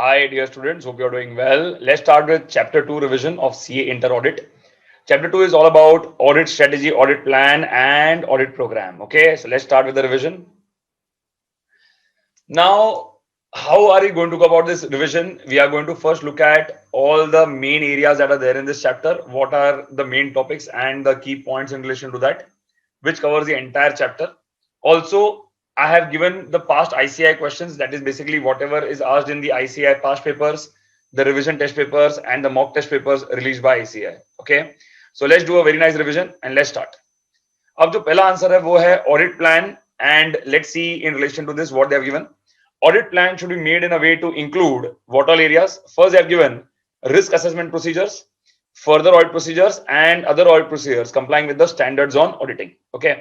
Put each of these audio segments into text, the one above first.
Hi, dear students. Hope you're doing well. Let's start with Chapter 2 revision of CA Inter Audit. Chapter 2 is all about audit strategy, audit plan, and audit program. Okay, so let's start with the revision. Now, how are we going to go about this revision? We are going to first look at all the main areas that are there in this chapter. What are the main topics and the key points in relation to that, which covers the entire chapter. Also, I have given the past ICI questions, that is basically whatever is asked in the ICI past papers, the revision test papers, and the mock test papers released by ICI. Okay, so let's do a very nice revision and let's start. अब जो पहला answer है वो है audit plan and let's see in relation to this what they have given. Audit plan should be made in a way to include what all areas. First, they have given risk assessment procedures, further audit procedures, and other audit procedures complying with the standards on auditing. Okay.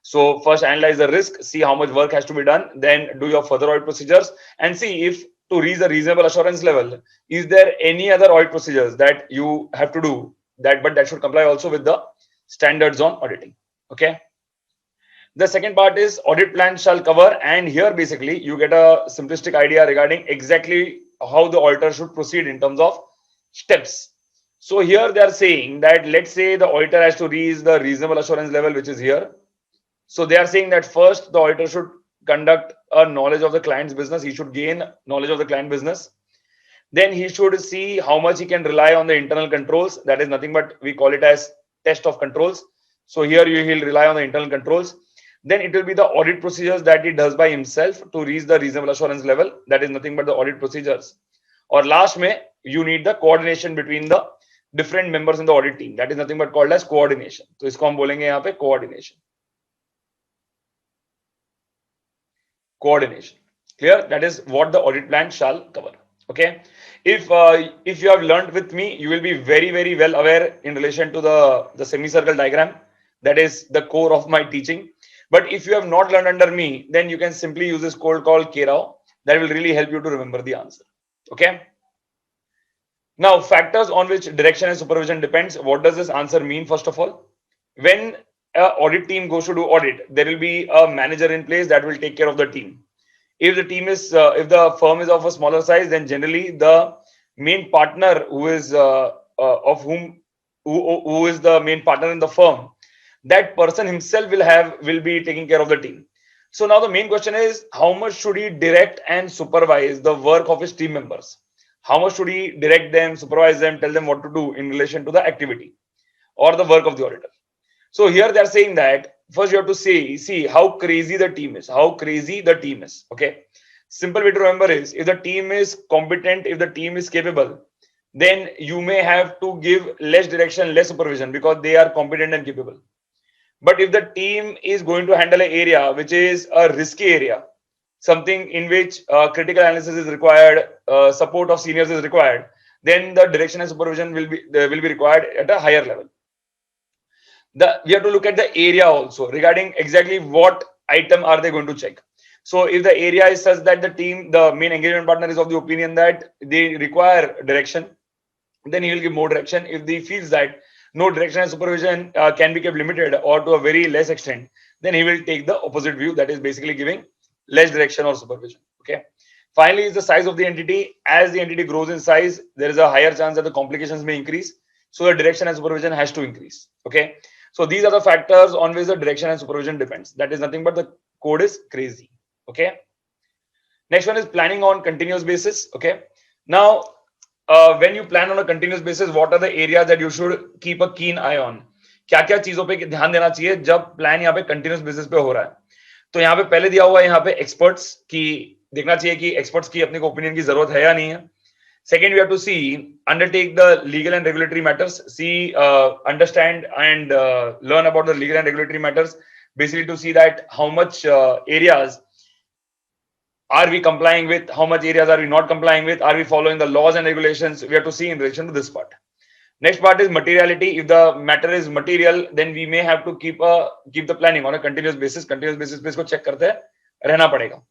So first analyze the risk, see how much work has to be done, then do your further audit procedures and see if to reach the reasonable assurance level, is there any other audit procedures that you have to do that, but that should comply also with the standards on auditing. Okay. The second part is audit plan shall cover, and here basically you get a simplistic idea regarding exactly how the auditor should proceed in terms of steps. So here they are saying that let's say the auditor has to reach the reasonable assurance level, which is here. So they are saying that first the auditor should conduct a knowledge of the client's business. He should gain knowledge of the client business. Then he should see how much he can rely on the internal controls. That is nothing but we call it as test of controls. So here he'll rely on the internal controls. Then it will be the audit procedures that he does by himself to reach the reasonable assurance level. That is nothing but the audit procedures. Or last May, you need the coordination between the different members in the audit team. That is nothing but called as coordination. So इसको हम बोलेंगे यहाँ पे coordination. Coordination. Clear? That is what the audit plan shall cover. Okay. If you have learned with me, you will be very well aware in relation to the semicircle diagram. That is the core of my teaching. But if you have not learned under me, then you can simply use this code called K-Rao. That will really help you to remember the answer. Okay. Now, factors on which direction and supervision depends. What does this answer mean? First of all, when an audit team goes to do audit, there will be a manager in place that will take care of the team. If the team is, if the firm is of a smaller size, then generally the main partner who is who is the main partner in the firm, that person himself will be taking care of the team. So now the main question is, how much should he direct and supervise the work of his team members? How much should he direct them, supervise them, tell them what to do in relation to the activity or the work of the auditor? So here they are saying that first you have to see how crazy the team is. How crazy the team is. Okay. Simple way to remember is, if the team is competent, if the team is capable, then you may have to give less direction, less supervision because they are competent and capable. But if the team is going to handle an area which is a risky area, something in which critical analysis is required, support of seniors is required, then the direction and supervision will be required at a higher level. We have to look at the area also regarding exactly what item are they going to check. So if the area is such that the main engagement partner is of the opinion that they require direction, then he will give more direction. If he feels that no direction and supervision can be kept limited or to a very less extent, then he will take the opposite view, that is basically giving less direction or supervision. Okay. Finally, is the size of the entity. As the entity grows in size, there is a higher chance that the complications may increase. So the direction and supervision has to increase. Okay. So these are the factors on which the direction and supervision depends. That is nothing but the code is crazy. Okay. Next one is planning on continuous basis. Okay. Now, when you plan on a continuous basis, what are the areas that you should keep a keen eye on? क्या क्या चीजों पे ध्यान देना चाहिए जब plan यहाँ पे कंटिन्यूस बेसिस पे हो रहा है? तो यहाँ पे पहले दिया हुआ है यहाँ पे एक्सपर्ट्स की, देखना चाहिए कि एक्सपर्ट्स की अपने को ओपिनियन की जरूरत है या नहीं है. Second, we have to see, undertake the legal and regulatory matters. See, understand and learn about the legal and regulatory matters. Basically, to see that how much areas are we complying with, how much areas are we not complying with, are we following the laws and regulations? We have to see in relation to this part. Next part is materiality. If the matter is material, then we may have to keep the planning on a continuous basis. Continuous basis पे इसको check करते रहना पड़ेगा.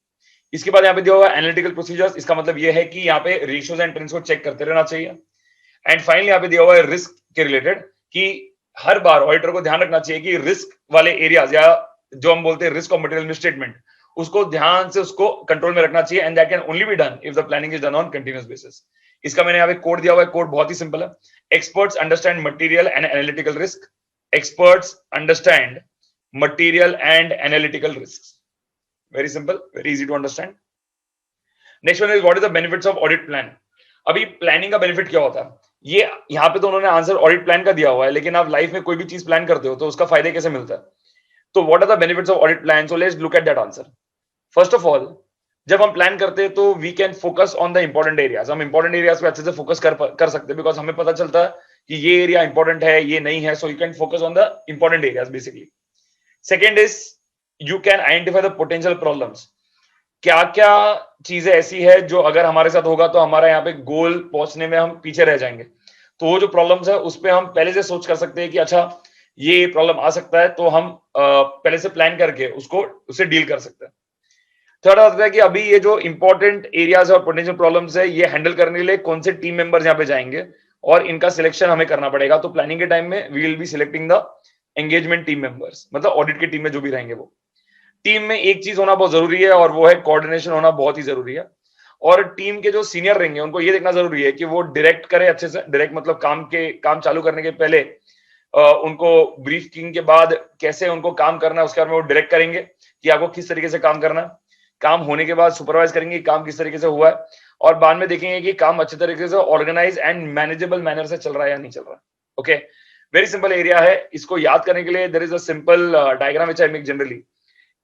इसके बाद यहाँ पे दिया हुआ एनालिटिकल प्रोसीजर्स. इसका मतलब ये है कि यहाँ पे रेशियोज एंड ट्रेंड्स को चेक करते रहना चाहिए. एंड फाइनली यहाँ पे दिया हुआ है रिस्क के रिलेटेड कि हर बार ऑडिटर को ध्यान रखना चाहिए कि रिस्क वाले एरियाज या जो हम बोलते हैं रिस्क ऑफ मटेरियल मिसस्टेटमेंट, उसको ध्यान से उसको कंट्रोल में रखना चाहिए, and that can only be done if the planning is done on continuous basis. इसका मैंने यहाँ पे कोड दिया हुआ है, कोड बहुत ही सिंपल है। Experts understand material and analytical risk, experts understand material and analytical risk, very simple, very easy to understand. Next one is what is the benefits of audit plan. अभी planning का benefit क्या होता है, ये यहाँ पे तो उन्होंने आंसर ऑडिट प्लान का दिया हुआ है, लेकिन आप लाइफ में कोई भी चीज प्लान करते हो तो उसका फायदे कैसे मिलता है, तो what are the benefits of audit plan, so let's look at that answer. First of all, जब हम प्लान करते हैं तो we can focus on the important areas, हम इंपॉर्टेंट एरियाज पे अच्छे से फोकस कर सकते हैं, बिकॉज हमें पता चलता है कि ये एरिया इंपॉर्टेंट है, ये नहीं है, so you can focus on the important areas basically. Second is you can identify the potential problems, क्या क्या चीजें ऐसी है जो अगर हमारे साथ होगा तो हमारा यहाँ पे गोल पहुंचने में हम पीछे रह जाएंगे, तो वो जो प्रॉब्लम्स है उस पर हम पहले से सोच कर सकते हैं कि अच्छा ये प्रॉब्लम आ सकता है, तो हम पहले से प्लान करके उससे डील कर सकते हैं। थर्ड आता है कि अभी ये जो इंपॉर्टेंट एरियाज और पोटेंशियल प्रॉब्लम्स है, ये हैंडल करने के लिए कौन से टीम मेंबर्स यहाँ पे जाएंगे और इनका सिलेक्शन हमें करना पड़ेगा। तो प्लानिंग के टाइम में we will be selecting the engagement team members, मतलब ऑडिट की टीम में जो भी रहेंगे वो। टीम में एक चीज होना बहुत जरूरी है और वो है कोऑर्डिनेशन होना बहुत ही जरूरी है। और टीम के जो सीनियर रहेंगे उनको ये देखना जरूरी है कि वो डायरेक्ट करे अच्छे से, डायरेक्ट मतलब काम चालू करने के पहले उनको ब्रीफिंग के बाद कैसे उनको काम करना है उसके बारे में वो डायरेक्ट करेंगे कि आपको किस तरीके से काम करना है। काम होने के बाद सुपरवाइज करेंगे काम किस तरीके से हुआ है, और बाद में देखेंगे कि काम अच्छे तरीके से ऑर्गेनाइज एंड मैनेजेबल मैनर से चल रहा है या नहीं चल रहा है। ओके, वेरी सिंपल एरिया है। इसको याद करने के लिए there is a simple diagram which I make generally.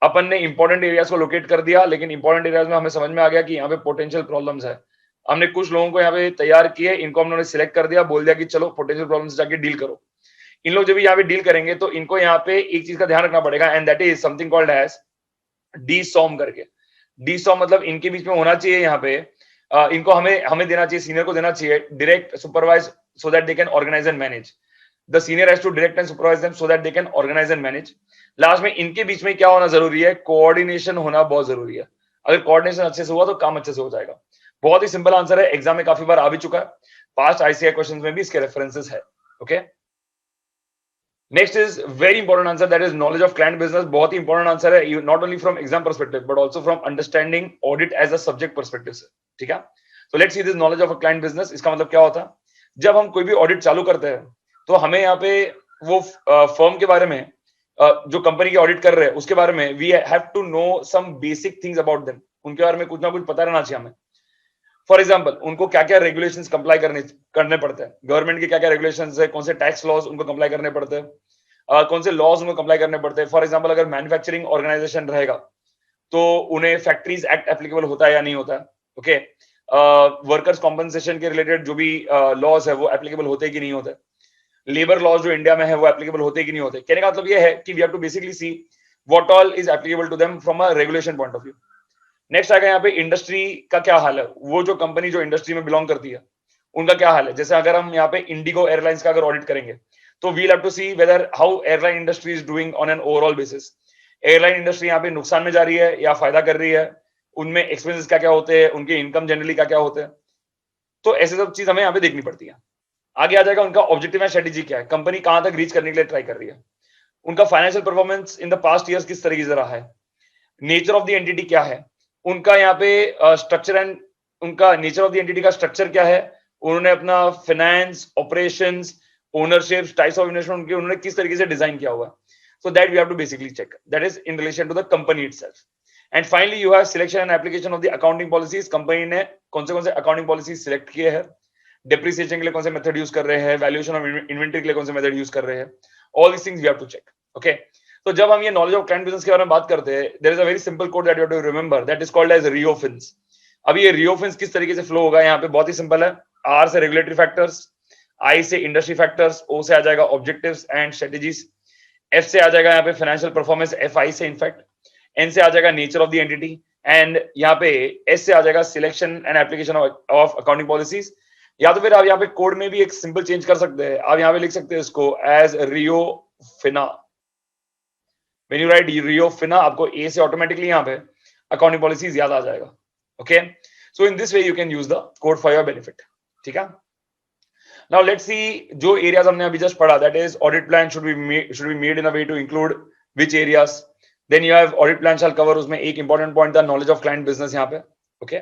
अपन ने इंपॉर्टेंट एरियाज को लोकेट कर दिया, लेकिन इंपॉर्टेंट एरियाज में हमें समझ में आ गया कि यहाँ पे पोटेंशियल प्रॉब्लम्स है। हमने कुछ लोगों को यहाँ पे तैयार किए, इनको हमने सिलेक्ट कर दिया, बोल दिया कि चलो पोटेंशियल प्रॉब्लम्स जाके डील करो। इन लोग जब भी यहाँ पे डील करेंगे तो इनको यहाँ पे एक चीज का ध्यान रखना पड़ेगा, and that is something called as डीसॉम करके। डीसॉम मतलब इनके बीच में होना चाहिए यहाँ पे इनको हमें देना चाहिए, सीनियर को देना चाहिए direct supervise so that they can organise and manage. The senior has to direct and supervise them so that they can organise and manage. Last में इनके बीच में क्या होना जरूरी है, कोऑर्डिनेशन होना बहुत जरूरी है। अगर कोऑर्डिनेशन अच्छे से हुआ तो काम अच्छे से हो जाएगा। बहुत ही सिंपल आंसर है, एग्जाम में काफी बार आ भी चुका है, पास्ट आईसीआई क्वेश्चंस में भी इसके रेफरेंसेस है। Okay, next is very important answer, that is knowledge of client business. बहुत ही इंपॉर्टेंट आंसर है, not only from exam perspective but also from understanding audit as a subject perspective से। ठीक है, तो let's see this knowledge of a client business. इसका मतलब क्या होता है, जब हम कोई भी ऑडिट चालू करते हैं तो हमें यहाँ पे वो फर्म के बारे में जो कंपनी की ऑडिट कर रहे हैं उसके बारे में we have to know some basic things about them, उनके बारे में कुछ ना कुछ पता रहना चाहिए हमें। फॉर एग्जाम्पल, उनको क्या क्या रेगुलेशंस कंप्लाई करने पड़ते हैं, गवर्नमेंट के क्या क्या रेगुलेशंस है, कौन से टैक्स लॉज उनको कंप्लाई करने पड़ते हैं, कौन से लॉज उनको कंप्लाई करने पड़ते हैं। फॉर एग्जाम्पल, अगर मैन्युफैक्चरिंग ऑर्गेनाइजेशन रहेगा तो उन्हें फैक्ट्रीज एक्ट एप्लीकेबल होता है या नहीं होता है। ओके, वर्कर्स कॉम्पनसेशन के रिलेटेड जो भी लॉज है वो एप्लीकेबल होते कि नहीं होते, लेबर लॉज जो इंडिया में है वो एप्लीकेबल होते कि नहीं होते। कहने का मतलब ये है कि we have to basically see what all is applicable to them from a regulation point of view. Next आएगा यहाँ पे इंडस्ट्री का क्या हाल है, वो जो कंपनी जो इंडस्ट्री में बिलोंग करती है उनका क्या हाल है। जैसे अगर हम यहाँ पे इंडिगो एयरलाइंस का अगर ऑडिट करेंगे तो we'll have to see whether how airline industry is doing on an overall basis. Airline industry यहाँ पे नुकसान में जा रही है या फायदा कर रही है, उनमें एक्सपेंसेस क्या क्या होते हैं, उनके इनकम जनरली क्या क्या होते हैं, तो ऐसे सब चीज हमें यहाँ पे देखनी पड़ती है। आगे आ जाएगा उनका ऑब्जेक्टिव एंड स्ट्रेटेजी क्या है, कंपनी कहां तक रीच करने के लिए ट्राई कर रही है, उनका financial performance in the past years किस तरीके से रहा है, नेचर ऑफ द एंटिटी क्या है, उनका यहाँ पे स्ट्रक्चर एंड उनका नेचर ऑफ द एंटिटी का स्ट्रक्चर क्या है, उन्होंने अपना finance, operations, ownership, types of investment उनके उन्होंने किस तरीके से डिजाइन किया हुआ है। So that we have to basically check, that is in relation to the company itself. And finally you have selection and application of the accounting policies, company ने कौन से अकाउंटिंग पॉलिसी सिलेक्ट किए हैं, depreciation के लिए कौन से method use कर रहे हैं, वैल्यूएशन ऑफ इन्वेंटरी के लिए कौन से मेथड यूज कर रहे हैं, all this things we have to check. Okay, तो जब हम ये नॉलेज ऑफ क्लाइंट बिजनेस के बारे में बात करते हैं, there is a very simple code that you have to remember, that is called as रियोफिन्स। अब ये रियोफिन्स किस तरीके से फ्लो होगा, यहाँ पे बहुत ही सिंपल है। आर से रेगुलेटरी फैक्टर्स, आई से इंडस्ट्री फैक्टर्स, ओ से आ जाएगा ऑब्जेक्टिव्स एंड स्ट्रेटेजीज, एफ से आ जाएगा यहाँ पे फाइनेंशियल परफॉर्मेंस, एफ आई से इनफैक्ट, एन से आ जाएगा nature of the entity, and यहाँ पे एस से आ जाएगा selection and application of accounting policies. या तो फिर आप यहाँ पे कोड में भी एक सिंपल चेंज कर सकते हैं, आप यहाँ पे लिख सकते हैं इसको एज रियोफिना। व्हेन यू राइट रियोफिना, आपको ए से ऑटोमेटिकली यहाँ पे अकाउंटिंग पॉलिसीज याद आ जाएगा। Okay, so in this way you can use the code for your benefit. ठीक है, नाउ लेट्स सी जो एरियाज हमने अभी जस्ट पढ़ा, that is audit plan should be made in a way to include which areas, then you have audit plan shall cover, उसमें एक important point था knowledge of client business यहाँ पे, okay.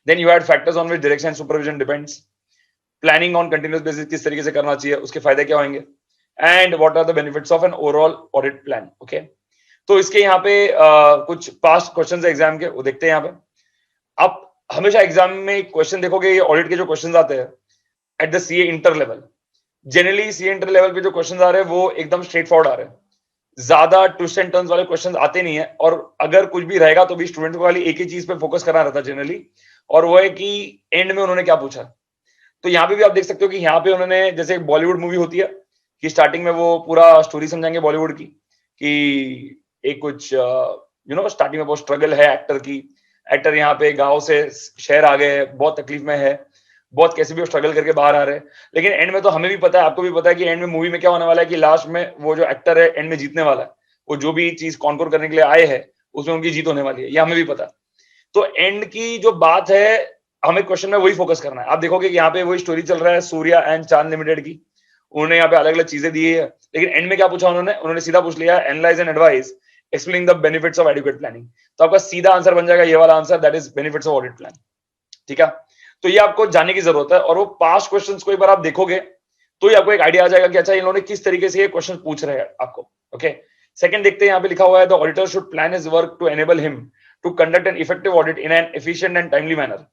Then you had factors on which direction supervision depends, planning on continuous basis किस तरीके से करना चाहिए, उसके फायदे क्या होंगे, and what are the benefits of an overall audit plan, okay. तो इसके यहाँ पे कुछ पास्ट क्वेश्चंस एग्जाम के वो देखते हैं यहाँ पे। आप हमेशा एग्जाम में क्वेश्चन देखोगे, ये ऑडिट के जो क्वेश्चंस आते हैं at the CA inter level, generally CA inter level पे जो क्वेश्चंस आ रहे हैं वो एकदम स्ट्रेट फॉरवर्ड आ रहे हैं, ज्यादा ट्विस्ट एंड टर्न्स वाले क्वेश्चंस आते नहीं है, और अगर कुछ भी रहेगा तो भी स्टूडेंट को खाली एक ही चीज पे फोकस करना रहता है जनरली, और वो है कि एंड में उन्होंने क्या पूछा। तो यहाँ पे भी आप देख सकते हो कि यहाँ पे उन्होंने, जैसे एक बॉलीवुड मूवी होती है कि स्टार्टिंग में वो पूरा स्टोरी समझाएंगे बॉलीवुड की, कि एक कुछ स्टार्टिंग में बहुत स्ट्रगल है एक्टर की, एक्टर यहाँ पे गांव से शहर आ गए, बहुत तकलीफ में है, बहुत कैसे भी वो स्ट्रगल करके बाहर आ रहे हैं, लेकिन एंड में तो हमें भी पता है, आपको भी पता है कि एंड में मूवी में क्या होने वाला है, कि लास्ट में वो जो एक्टर है एंड में जीतने वाला है, वो जो भी चीज कॉन्कोर करने के लिए आए हैं उसमें उनकी जीत होने वाली है, ये हमें भी पता है। तो एंड की जो बात है, हमें क्वेश्चन में वही फोकस करना है। आप देखोगे कि यहाँ पे वही स्टोरी चल रहा है सूर्या एंड चांद लिमिटेड की, उन्होंने यहाँ पे अलग अलग चीजें दी है, लेकिन एंड में क्या पूछा उन्होंने सीधा पूछ लिया analyse and advice explaining the benefits of adequate planning. तो आपका सीधा आंसर बन जाएगा ये वाला answer, that is benefits of audit plan, ठीक है। तो ये आपको जानने की जरूरत है, और वो पास्ट क्वेश्चंस को एक बार आप देखोगे तो ही आपको एक आइडिया आ जाएगा कि अच्छा इन्होंने किस तरीके से ये क्वेश्चन पूछ रहे हैं आपको, ओके। सेकंड देखते हैं, यहाँ पे लिखा हुआ है the auditor should plan his work to enable him to conduct an effective audit in an efficient and timely manner.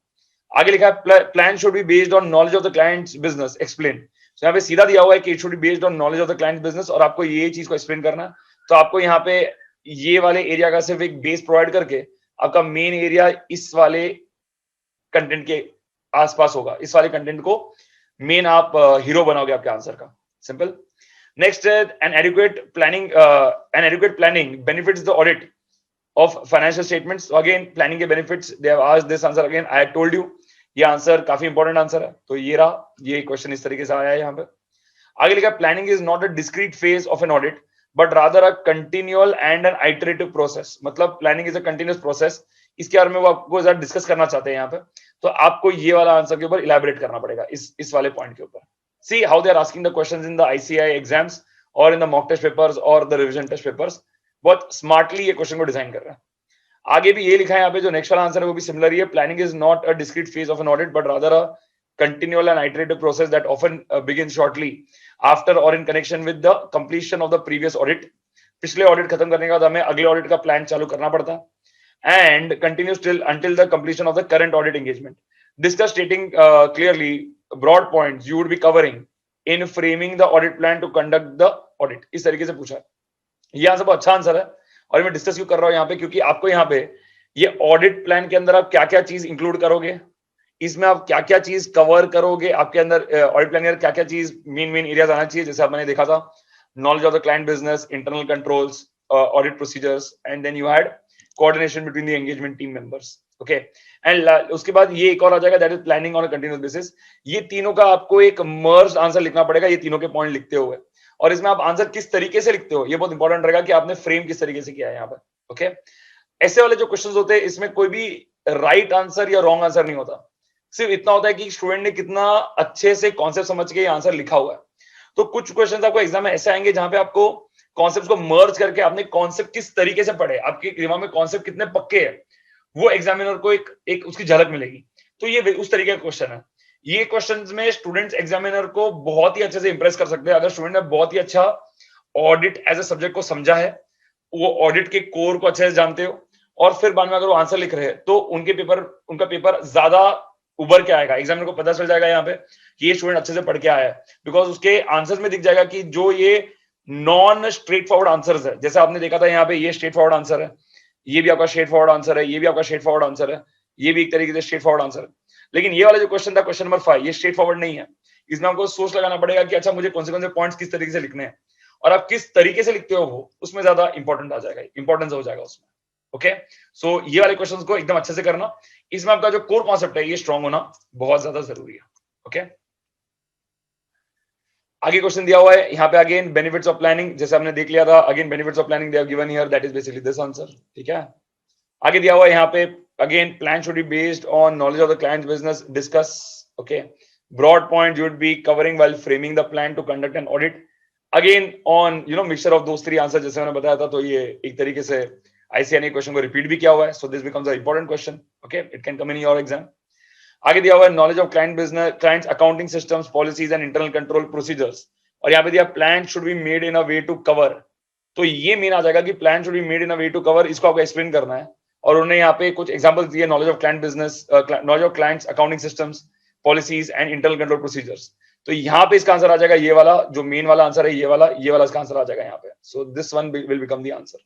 आगे लिखा है plan should be based on knowledge of the clients business explain. तो यहाँ पे सीधा दिया हुआ है कि it should be based on knowledge of the client business, और आपको ये चीज को एक्सप्लेन करना। तो आपको यहाँ पे ये वाले एरिया का सिर्फ एक बेस प्रोवाइड करके आपका मेन एरिया इस वाले कंटेंट के आसपास होगा, इस वाले कंटेंट को मेन आप हीरो बनाओगे आपके आंसर का, simple. Next N adequate planning benefits the audit of financial statements. So again planning के benefits, they have asked this answer again, I had told you ये आंसर काफी इंपॉर्टेंट आंसर है, तो ये रहा, ये क्वेश्चन इस तरीके से आया है यहाँ पे। आगे लिखा planning is not a discrete phase of an audit but rather a continual and an iterative process. मतलब planning is a continuous process, इसके बारे में वो आपको जरा डिस्कस करना चाहते हैं यहाँ पे, तो आपको ये वाला आंसर के ऊपर इलैबोरेट करना पड़ेगा इस वाले पॉइंट के ऊपर। See how they are asking the questions in the ICI exams और in the mock test papers और द रिवीजन टेस्ट पेपर्स, बहुत स्मार्टली ये क्वेश्चन को डिजाइन कर रहे हैं। आगे भी ये लिखा है यहाँ पे, जो नेक्स्ट वाला आंसर है वो भी सिमिलर ही है, planning is not a discrete phase of an audit but rather a continual and iterative process that often begins shortly after or in connection with the completion of the previous audit। पिछले audit खत्म करने के बाद हमें अगले audit का plan चालू करना पड़ता है, and continues till until the completion of the current audit engagement। Discuss stating clearly broad points you would be covering in framing the audit plan to conduct the audit। इस तरीके से पूछा है, ये आंसर बहुत अच्छा आंसर है, और मैं डिस्कस क्यों कर रहा हूं यहाँ पे, क्योंकि आपको यहाँ पे ये ऑडिट प्लान के अंदर आप क्या क्या चीज इंक्लूड करोगे, इसमें आप क्या क्या चीज कवर करोगे, आपके अंदर ऑडिट प्लान के अंदर क्या क्या चीज मेन एरियाज आना चाहिए, जैसे आपने देखा था knowledge of the client business, internal controls, audit procedures, and then you had coordination between the engagement team members, okay. And उसके बाद ये एक और आ जाएगा, that is planning on a continuous basis. ये तीनों का आपको एक मर्ज आंसर लिखना पड़ेगा, ये तीनों के पॉइंट लिखते हुए, और इसमें आप आंसर किस तरीके से लिखते हो ये बहुत इंपॉर्टेंट रहेगा कि आपने फ्रेम किस तरीके से किया है यहाँ पर, ओके। ऐसे वाले जो क्वेश्चंस होते हैं इसमें कोई भी राइट आंसर या रॉन्ग आंसर नहीं होता, सिर्फ इतना होता है कि स्टूडेंट ने कितना अच्छे से कॉन्सेप्ट समझ के ये आंसर लिखा हुआ है। तो कुछ क्वेश्चंस आपको एग्जाम में ऐसे आएंगे जहां पे आपको कॉन्सेप्ट को मर्ज करके आपने कॉन्सेप्ट किस तरीके से पढ़े, आपके दिमाग में कॉन्सेप्ट कितने पक्के हैं, वो एग्जामिनर को एक उसकी झलक मिलेगी। तो ये उस तरीके का क्वेश्चन है। ये क्वेश्चंस में स्टूडेंट्स एग्जामिनर को बहुत ही अच्छे से इंप्रेस कर सकते हैं अगर स्टूडेंट ने बहुत ही अच्छा ऑडिट एज ए सब्जेक्ट को समझा है, वो ऑडिट के कोर को अच्छे से जानते हो, और फिर बाद में अगर वो आंसर लिख रहे हैं तो उनका पेपर ज्यादा उभर के आएगा, एग्जामिनर को पता चल जाएगा यहाँ पे कि ये स्टूडेंट अच्छे से पढ़ के आया है, बिकॉज उसके आंसर्स में दिख जाएगा कि जो ये नॉन स्ट्रेट फॉरवर्ड आंसर्स है, जैसे आपने देखा था यहाँ पे ये स्ट्रेट फॉरवर्ड आंसर है, ये भी आपका स्ट्रेट फॉरवर्ड आंसर है, ये भी आपका स्ट्रेट फॉरवर्ड आंसर है, ये भी एक तरीके से स्ट्रेट फॉरवर्ड आंसर है, लेकिन ये वाला जो क्वेश्चन था क्वेश्चन नंबर 5, ये स्ट्रेट फॉरवर्ड नहीं है। इसमें आपको सोच लगाना पड़ेगा कि अच्छा मुझे कौन से पॉइंट्स किस तरीके से लिखने हैं, और आप किस तरीके से लिखते हो वो उसमें ज्यादा इंपॉर्टेंट आ जाएगा, इंपॉर्टेंस हो जाएगा उसमें, ओके। सो ये वाले क्वेश्चंस को एकदम अच्छे से करना, इसमें आपका जो कोर कॉन्सेप्ट है ये स्ट्रांग होना बहुत ज्यादा जरूरी है, ओके। आगे क्वेश्चन दिया हुआ है यहाँ पे, अगेन बेनिफिट्स ऑफ प्लानिंग, जैसे हमने देख लिया था, again benefits of planning they have given here, that is basically this answer, ठीक है। आगे दिया हुआ है यहाँ पे, again plan should be based on knowledge of the client business, discuss, okay. Broad point you would be covering while framing the plan to conduct an audit, again on mixture of those 3 answer, जैसे मैंने बताया था, तो ये एक तरीके से आईसीएनए question को रिपीट भी किया हुआ है, so this becomes a important question. Okay, it can come in your exam. आगे दिया हुआ है knowledge of client business, clients accounting systems, policies and internal control procedures. और यहाँ पे दिया plan should be made in a way to cover. तो ये मेन आ जाएगा कि plan should be made in a way to cover, इसको आपको एक्सप्लेन करना है. और उन्होंने यहाँ पे कुछ एग्जांपल्स दिए, knowledge of client business, knowledge of clients accounting systems, policies and internal control procedures. तो यहाँ पे इसका आंसर आ जाएगा ये वाला, जो मेन वाला आंसर है, ये वाला इसका आंसर आ जाएगा यहाँ पे. So this one will become the answer,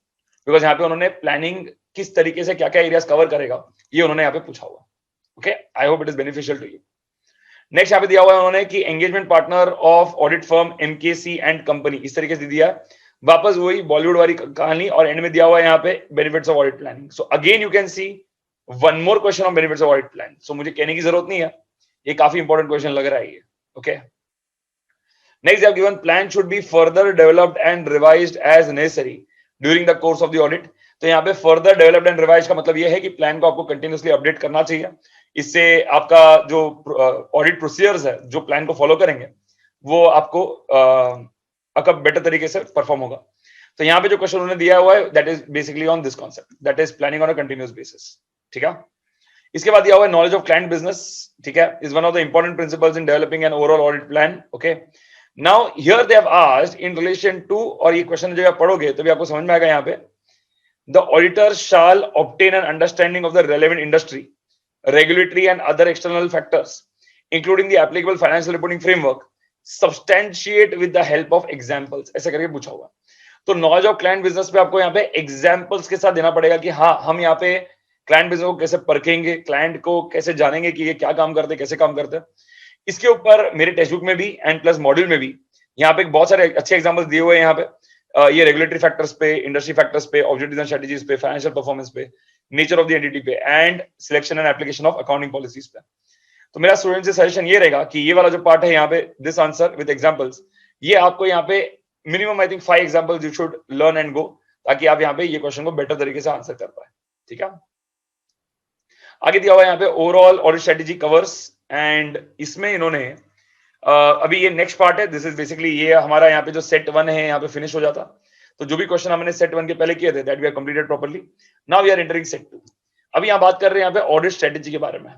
because यहाँ पे उन्होंने प्लानिंग किस तरीके से क्या क्या एरियाज कवर करेगा ये उन्होंने यहाँ पे पूछा हुआ. Okay, I hope it is beneficial to you. Next यहाँ पे दिया हुआ है उन्होंने कि engagement partner of audit firm MKC and company, इस तरीके से दिया है. वापस वही बॉलीवुड वाली कहानी, और एंड में दिया हुआ है यहाँ पे benefits of audit planning. So again you can see one more question on benefits of audit plan. So मुझे कहने की जरूरत नहीं है, ये काफी इंपॉर्टेंट क्वेश्चन लग रहा है ये. Okay, next have given plan should be further developed and revised as necessary during the course of the audit. तो यहाँ पे फर्दर डेवलप्ड एंड रिवाइज का मतलब ये है कि प्लान को आपको कंटिन्यूअसली अपडेट करना चाहिए. इससे आपका जो ऑडिट प्रोसीजर्स है, जो प्लान को फॉलो करेंगे, वो आपको आपका बेटर तरीके से परफॉर्म होगा. तो यहाँ पे जो क्वेश्चन उन्होंने दिया हुआ है that is basically on this concept, that is planning on a continuous basis. ठीक है, इसके बाद दिया हुआ है नॉलेज ऑफ क्लाइंट बिजनेस. ठीक है, is one of the important principles in developing an overall audit plan. Okay, now here they have asked in relation to, और ये क्वेश्चन जब आप पढ़ोगे तो भी आपको समझ में आएगा यहाँ पे, the auditor shall obtain an understanding of the relevant industry, regulatory and other external factors, including the applicable financial reporting framework, substantiate with the help of examples. ऐसे करके पूछा हुआ. तो नॉलेज ऑफ क्लाइंट बिजनेस पे आपको यहाँ पे examples के साथ देना पड़ेगा कि हाँ, हम यहाँ पे क्लाइंट बिजनेस को कैसे परखेंगे, क्लाइंट को कैसे जानेंगे कि ये क्या काम करते हैं, कैसे काम करते हैं. इसके ऊपर मेरे टेक्स्ट बुक में भी एंड प्लस मॉड्यूल में भी यहाँ पे बहुत सारे अच्छे एग्जाम्पल्स दिए हुए हैं. यहाँ पे ये रेगुलेटरी फैक्टर्स पे, इंडस्ट्री फैक्टर्स पे, ऑब्जेक्टिव्स एंड स्ट्रेटजीज पे, फाइनेंशियल परफॉर्मेंस पे, नेचर ऑफ द एंटिटी पे, and selection and application of accounting policies पे. तो मेरा स्टूडेंट से सजेशन ये रहेगा कि ये वाला जो पार्ट है यहाँ पे, दिस आंसर विद एग्जांपल्स, ये आपको यहाँ पे minimum I think 5 examples you should learn and go, ताकि आप यहाँ पे ये क्वेश्चन को बेटर तरीके से आंसर कर पाए. ठीक है, आगे दिया हुआ है यहाँ पे overall audit strategy covers, and इसमें इन्होंने अभी ये नेक्स्ट पार्ट है, दिस इज बेसिकली ये हमारा यहाँ पे जो सेट 1 है यहाँ पे फिनिश हो जाता. तो जो भी क्वेश्चन हमने सेट 1 के पहले किए थे that we are completed properly. Now we are entering set 2. अभी यहाँ बात कर रहे हैं यहाँ पे ऑडिट स्ट्रेटेजी के बारे में.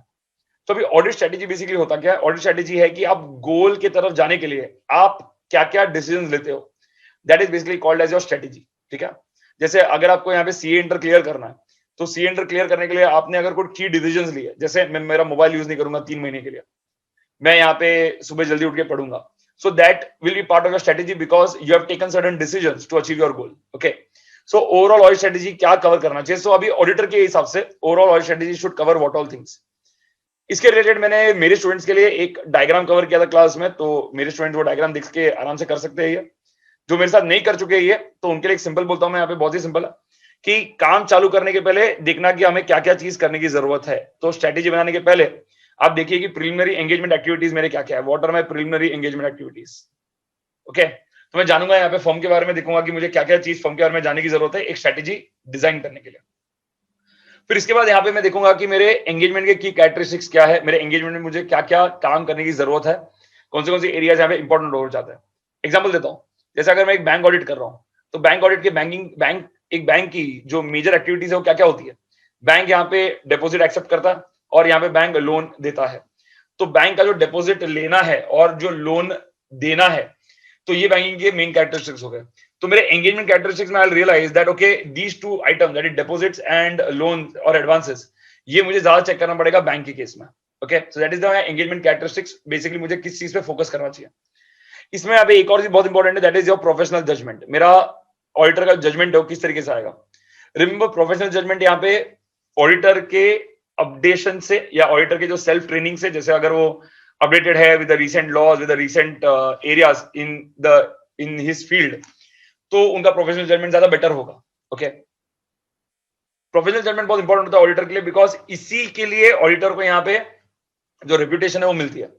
तो अभी ऑडिट स्ट्रेटेजी बेसिकली होता क्या है? ऑडिट स्ट्रेटेजी है कि आप गोल की तरफ जाने के लिए आप क्या क्या डिसीजन लेते हो, that is basically called as your strategy. ठीक है, जैसे अगर आपको यहाँ पे सीए इंटर क्लियर करना है, तो सीए इंटर क्लियर करने के लिए आपने अगर कोई की डिसीजन लिए, जैसे मैं मेरा मोबाइल यूज नहीं करूंगा 3 महीने के लिए, मैं यहाँ पे सुबह जल्दी उठ के पढ़ूंगा, so that will be part of your strategy because you have taken certain decisions to achieve your goal. Okay, so overall audit strategy क्या कवर करना चाहिए? So अभी ऑडिटर के हिसाब से overall audit strategy should cover what all things. इसके related मैंने मेरे स्टूडेंट्स के लिए एक डायग्राम कवर किया था क्लास में, तो मेरे स्टूडेंट वो डायग्राम देख के आराम से कर सकते हैं. ये जो मेरे साथ नहीं कर चुके ये, तो उनके लिए एक सिंपल बोलता हूं मैं यहाँ पे, बहुत ही सिंपल है कि काम चालू करने के पहले देखना कि हमें क्या क्या चीज करने की जरूरत है. तो स्ट्रेटेजी बनाने के पहले आप देखिए कि प्रिलिमिनरी एंगेजमेंट एक्टिविटीज मेरे क्या क्या है, what are my preliminary engagement activities. Okay, तो मैं जानूंगा यहाँ पे फर्म के बारे में, देखूंगा कि मुझे क्या क्या चीज फर्म के बारे में जानने की जरूरत है एक स्ट्रेटेजी डिजाइन करने के लिए. फिर इसके बाद यहाँ पे मैं देखूंगा कि मेरे एंगेजमेंट के की कैरेक्टरिस्टिक्स क्या है, मेरे एंगेजमेंट में मुझे क्या क्या काम करने की जरूरत है, कौन से एरियाज यहाँ पे इंपॉर्टेंट हो जाते हैं. एग्जाम्पल देता हूँ, जैसे अगर मैं एक बैंक ऑडिट कर रहा हूँ, तो बैंक ऑडिट के एक बैंक की जो मेजर एक्टिविटीज है वो क्या क्या होती है. बैंक यहाँ पे डिपॉजिट एक्सेप्ट करता है और यहाँ पे बैंक लोन देता है. तो बैंक का जो डिपॉजिट लेना है और जो लोन देना है, तो ये बैंकिंग के मेन कैरेक्टरिस्टिक्स हो गए. तो मेरे एंगेजमेंट कैरेक्टरिस्टिक्स में I realise that okay these two item that is deposits and loan और एडवांसेस, ये मुझे ज्यादा चेक करना पड़ेगा बैंक के केस में. Okay, so that is the engagement characteristics. Basically मुझे किस चीज पे फोकस करना चाहिए. इसमें अभी एक और चीज बहुत इंपॉर्टेंट है, that is your professional judgement. मेरा ऑडिटर का जजमेंट है वो किस तरीके से आएगा. रिमेंबर, प्रोफेशनल जजमेंट यहाँ पे ऑडिटर के अपडेशन से या ऑडिटर के जो सेल्फ ट्रेनिंग से, जैसे अगर वो अपडेटेड है with the recent laws, with the recent areas in his field, तो उनका प्रोफेशनल जजमेंट ज्यादा बेटर होगा. ओके, प्रोफेशनल जजमेंट बहुत इंपॉर्टेंट होता है ऑडिटर के लिए, बिकॉज इसी के लिए ऑडिटर को यहाँ पे जो रेप्यूटेशन है वो मिलती है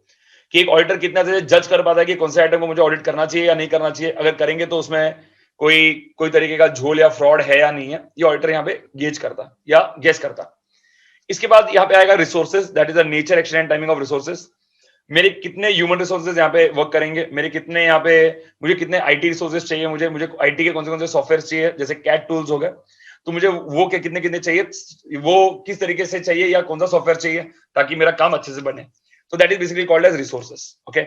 कि एक ऑडिटर कितना जज कर पाता है कि कौन से आइटम को मुझे ऑडिट करना चाहिए या नहीं करना चाहिए. अगर करेंगे तो उसमें कोई तरीके का झोल या फ्रॉड है या नहीं है, ये ऑडिटर यहाँ पे गेज करता या गेस करता. इसके बाद यहाँ पे आएगा resources, that is the nature, extent, timing of resources. मेरे कितने ह्यूमन रिसोर्सेज यहाँ पे वर्क करेंगे, मेरे कितने यहाँ पे, मुझे कितने आईटी रिसोर्सेज चाहिए, मुझे मुझे आईटी के कौन से सॉफ्टवेयर चाहिए, जैसे कैट टूल्स हो गए, तो मुझे वो के कितने कितने चाहिए, वो किस तरीके से चाहिए, या कौन सा सॉफ्टवेयर चाहिए ताकि मेरा काम अच्छे से बने. So that is basically called as resources. Okay.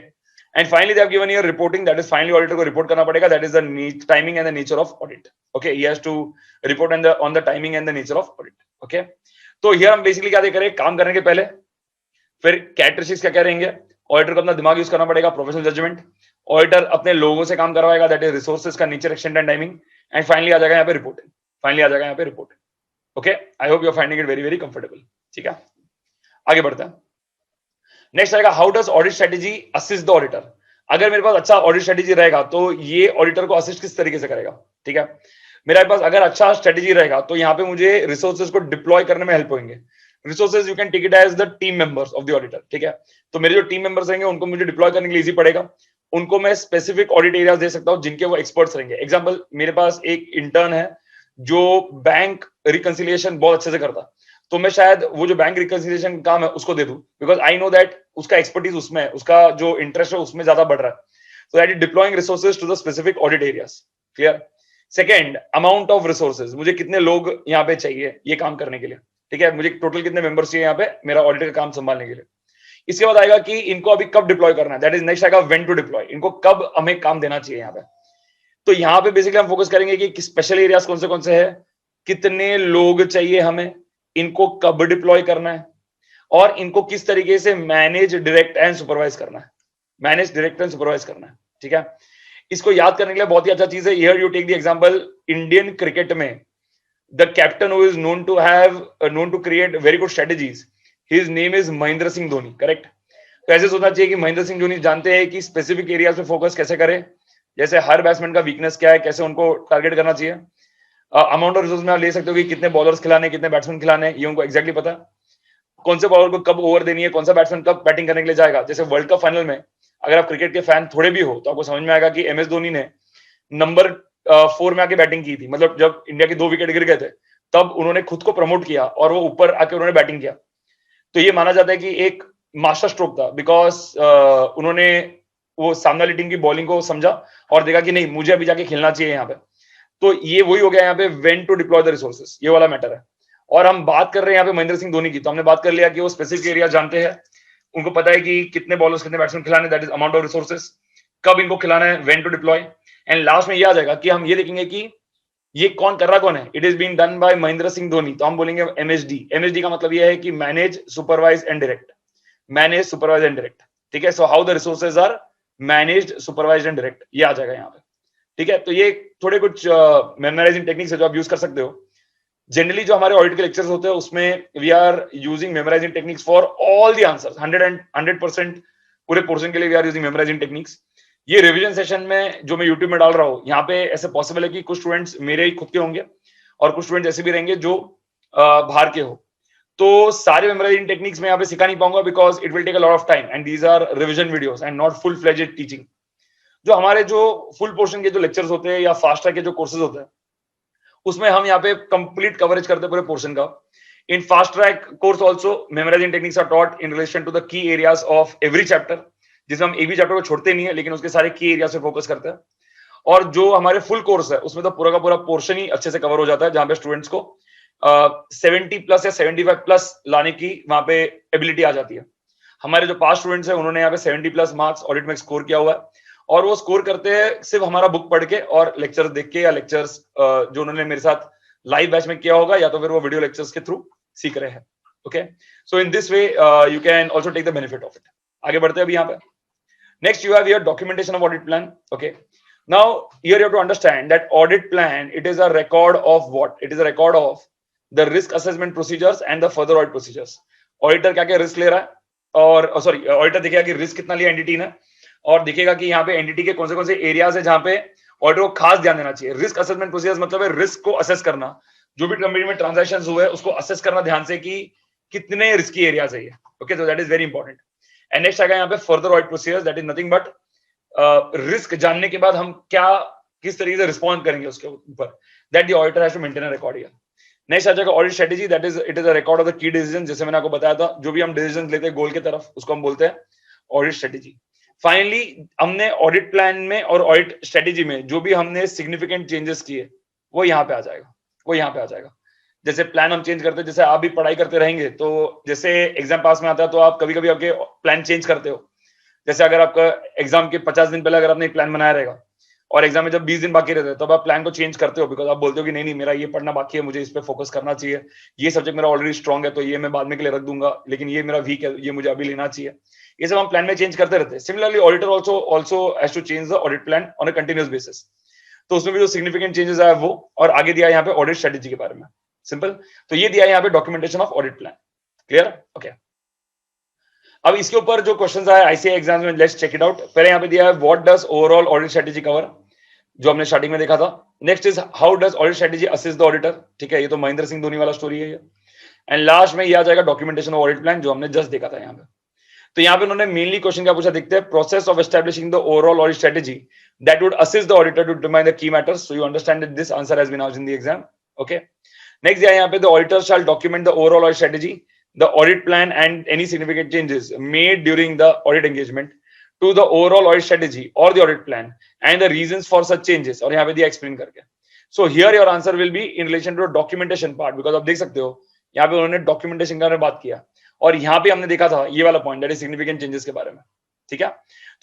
And finally, they have given here reporting. That is finally auditor को report करना पड़ेगा. That is the timing and the nature of audit. Okay. He has to report on the timing and the nature of audit. Okay. तो here हम basically क्या करें, काम करने के पहले फिर कैरेक्टरिस्टिक्स क्या रहेंगे, ऑडिटर को अपना दिमाग यूज करना पड़ेगा, प्रोफेशनल जजमेंट, ऑडिटर अपने लोगों से काम करवाएगा, दैट इज रिसोर्सेज का nature, extent and timing, and finally आ जाएगा यहाँ पे रिपोर्टिंग, फाइनली आ जाएगा यहाँ पे reporting. Okay, I hope you are finding it very very comfortable. ठीक है, आगे बढ़ते हैं. नेक्स्ट आएगा how does audit strategy assist the auditor. अगर मेरे पास अच्छा ऑडिट स्ट्रेटेजी रहेगा तो ये ऑडिटर को असिस्ट किस तरीके से करेगा. ठीक है, मेरे पास अगर अच्छा स्ट्रेटेजी रहेगा तो यहाँ पे मुझे रिसोर्सेज को डिप्लॉय करने में हेल्प होंगे. Resources you can take it as the team members of the auditor. ठीक है, तो मेरे जो टीम मेंबर्स रहेंगे उनको मुझे डिप्लॉय करने के लिए इजी पड़ेगा. उनको मैं स्पेसिफिक ऑडिट एरियाज दे सकता हूँ जिनके वो एक्सपर्ट्स रहेंगे. एग्जांपल, मेरे पास एक इंटर्न है जो बैंक रिकंसिलिएशन बहुत अच्छे से करता, तो मैं शायद वो जो बैंक रिकंसिलिएशन काम है उसको दे दूं, बिकॉज आई नो दैट उसका एक्सपर्टीज उसमें है, उसका जो इंटरेस्ट है उसमें ज्यादा बढ़ रहा है. So that is deploying resources to the specific audit areas. Clear. Second, amount of resources, मुझे कितने लोग यहाँ पे चाहिए ये काम करने के लिए. ठीक है, मुझे टोटल कितने मेंबर्स चाहिए यहाँ पे मेरा ऑडिट का काम संभालने के लिए. इसके बाद आएगा कि इनको अभी कब डिप्लॉय करना है, दैट इज नेक्स्ट आएगा व्हेन टू डिप्लॉय, इनको कब हमें काम देना चाहिए यहाँ पे. तो यहाँ पे बेसिकली हम फोकस करेंगे कि स्पेशल एरियाज कौन से है, कितने लोग चाहिए हमें, इनको कब डिप्लॉय करना है, और इनको किस तरीके से मैनेज, डायरेक्ट एंड सुपरवाइज करना है. मैनेज, डायरेक्ट एंड सुपरवाइज करना है. ठीक है, इसको याद करने के लिए बहुत ही अच्छा चीज है. Here you take the example, Indian cricket में the captain who is known to create very good strategies, his name is Mahendra Singh Dhoni. Correct. तो ऐसे सोचना चाहिए कि महेंद्र सिंह धोनी जानते हैं कि स्पेसिफिक एरियाज पे फोकस कैसे करें, जैसे हर बैट्समैन का वीकनेस क्या है, कैसे उनको टारगेट करना चाहिए. अमाउंट ऑफ रिसोर्स में आप ले सकते हो कि कितने बॉलर्स खिलाने, कितने बैट्समैन खिलाने, ये उनको एक्जैक्टली पता है. कौन से बॉलर को कब ओवर देनी है, कौन सा बैट्समैन कब बैटिंग करने के लिए जाएगा. जैसे वर्ल्ड कप फाइनल में अगर आप क्रिकेट के फैन थोड़े भी हो तो आपको समझ में आएगा कि एम एस धोनी ने नंबर 4 में आके बैटिंग की थी. मतलब जब इंडिया के 2 विकेट गिर गए थे तब उन्होंने खुद को प्रमोट किया और वो ऊपर आके उन्होंने बैटिंग किया. तो ये माना जाता है कि एक मास्टर स्ट्रोक था, बिकॉज उन्होंने वो सामने वाली टीम की बॉलिंग को समझा और देखा कि नहीं, मुझे अभी जाके खेलना चाहिए यहाँ पे. तो ये वही हो गया यहाँ पे when to deploy the resources, ये वाला मैटर है. और हम बात कर रहे हैं यहाँ पे महेंद्र सिंह धोनी की, तो हमने बात कर लिया कि वो स्पेसिफिक एरिया जानते हैं, उनको पता है कि कितने बॉलर्स, कितने बैट्समैन खिलाने, that is amount of resources, कब इनको खिलाना है, when to deploy. And last में ये आ जाएगा कि हम ये देखेंगे कि ये कौन कर रहा कौन है. It is being done by Mahendra Singh Dhoni, तो हम बोलेंगे एमएसडी. एमएसडी का मतलब ये है कि manage, supervise and direct. Manage, supervise and direct. ठीक है, so how the resources are managed, supervised and direct, ये आ जाएगा यहाँ पे. ठीक है, तो ये थोड़े कुछ मेमोराइजिंग टेक्निक्स है जो आप यूज कर सकते हो. जनरली जो हमारे ऑडिट के लेक्चर्स होते हैं उसमें we are using memorising techniques for all the answers. 100% पूरे पोर्शन के लिए we are using memorising techniques. ये रिवीजन सेशन में जो मैं यूट्यूब में डाल रहा हूँ, यहाँ पे ऐसे पॉसिबल है कि कुछ स्टूडेंट्स मेरे ही खुद के होंगे और कुछ स्टूडेंट्स ऐसे भी रहेंगे जो बाहर के हो. तो सारे मेमोराइजिंग टेक्निक्स मैं यहाँ पे सिखा नहीं पाऊंगा, because it will take a lot of time and these are revision videos and not full fledged teaching. जो हमारे जो फुल पोर्शन के जो लेक्चर्स होते हैं या फास्ट ट्रैक के जो कोर्सेज होते हैं उसमें हम यहाँ पे कंप्लीट कवरेज करते हैं पूरे पोर्शन का. In fast track course also memorising techniques are taught in relation to the key areas of every chapter, जिसमें हम एक भी चैप्टर को छोड़ते नहीं है लेकिन उसके सारे की एरिया से फोकस करते हैं. और जो हमारे फुल कोर्स है उसमें तो पूरा का पूरा पोर्शन ही अच्छे से कवर हो जाता है, जहां पे स्टूडेंट्स को 70+ या 75+ लाने की वहां पे एबिलिटी आ जाती है. हमारे जो पास स्टूडेंट्स हैं उन्होंने यहाँ पे 70+ मार्क्स ऑडिट में स्कोर किया हुआ है, और वो स्कोर करते हैं सिर्फ हमारा बुक पढ़ के और लेक्चर्स देख के, या लेक्चर्स जो उन्होंने मेरे साथ लाइव बैच में किया होगा या तो फिर वो वीडियो लेक्चर्स के थ्रू सीख रहे हैं. Okay, so in this way you can also take the benefit of it. आगे बढ़ते हैं अभी यहाँ पे. Next, you have here documentation of audit plan. Okay. Now, here you have to understand that audit plan, it is a record of what? It is a record of the risk assessment procedures and the further audit procedures. Auditor क्या क्या risk ले रहा है, और sorry auditor देखेगा कि risk कितना लिया एंटिटी ने, और देखेगा कि यहाँ पे एंटिटी के कौन से एरियाज है जहाँ पे ऑडिटर को खास ध्यान देना चाहिए. रिस्क असेसमेंट प्रोसीजर्स मतलब है रिस्क को असेस करना, जो भी कंपनी में ट्रांजैक्शंस हुए उसको असेस करना ध्यान से कि कितने रिस्की एरियाज है ये. ओके, तो that is very important. And next आएगा यहाँ पे further audit procedures, that is nothing but risk जानने के बाद हम क्या, किस तरीके से रिस्पॉन्ड करेंगे उसके ऊपर, that the auditor has to maintain a record here. Next आ जाएगा audit strategy, that is it is a record of the key decision. जैसे मैंने आपको बताया था, जो भी हम डिसीजन लेते हैं गोल की तरफ उसको हम बोलते हैं ऑडिट स्ट्रेटेजी। फाइनली हमने ऑडिट प्लान में और ऑडिट स्ट्रेटेजी में जो भी हमने सिग्निफिकेंट चेंजेस किए वो यहाँ पे आ जाएगा, वो यहाँ पे आ जाएगा। जैसे प्लान हम चेंज करते हैं, जैसे आप भी पढ़ाई करते रहेंगे तो जैसे एग्जाम पास में आता है तो आप कभी कभी आपके प्लान चेंज करते हो। जैसे अगर आपका एग्जाम के 50 दिन पहले अगर आपने एक प्लान बनाया रहेगा और एग्जाम में जब 20 दिन बाकी रहते हैं तब आप प्लान को चेंज करते हो, बिकॉज आप बोलते हो कि नहीं नहीं मेरा ये पढ़ना बाकी है, मुझे इस पे फोकस करना चाहिए, ये सब्जेक्ट मेरा ऑलरेडी स्ट्रॉन्ग है तो ये मैं बाद में के लिए रख दूंगा, लेकिन ये मेरा वीक है, ये मुझे अभी लेना चाहिए। ये सब हम प्लान में चेंज करते रहते हैं। Similarly auditor also has to change the audit plan on a continuous basis. तो उसमें भी जो सिग्निफिकेंट चेंजेस आया वो, और आगे दिया यहाँ पे ऑडिट स्ट्रेटेजी के बारे में, सिंपल। तो ये दिया यहाँ पे documentation of audit plan. Clear? Okay. अब इसके ऊपर जो क्वेश्चंस आए आईसीआई एग्जाम में, लेट्स चेक इट आउट। पहले यहाँ पे दिया है what does overall audit strategy cover, जो हमने स्टार्टिंग में देखा था। Next is how does audit strategy assist the auditor, ठीक है, ये तो महेंद्र सिंह धोनी वाला स्टोरी है ये। एंड लास्ट में ये आ जाएगा डॉक्यूमेंटेशन ऑफ ऑडिट प्लान, जो हमने जस्ट देखा था यहाँ पे। तो यहाँ पे उन्होंने मेनली क्वेश्चन क्या पूछा, देखते हैं। Process of establishing the overall audit strategy that would assist the auditor to determine the key matters, so you understand that this answer has been asked in the exam. Okay. Next यहाँ पे the auditor shall document the overall audit strategy, the audit plan and any significant changes made during the audit engagement to the overall audit strategy or the audit plan and the reasons for such changes, और यहाँ पे दिया explain करके। So here your answer will be in relation to the documentation part, because आप देख सकते हो यहाँ पे उन्होंने documentation के बारे में बात किया, और यहाँ पे हमने देखा था ये वाला point, that is significant changes के बारे में, ठीक है।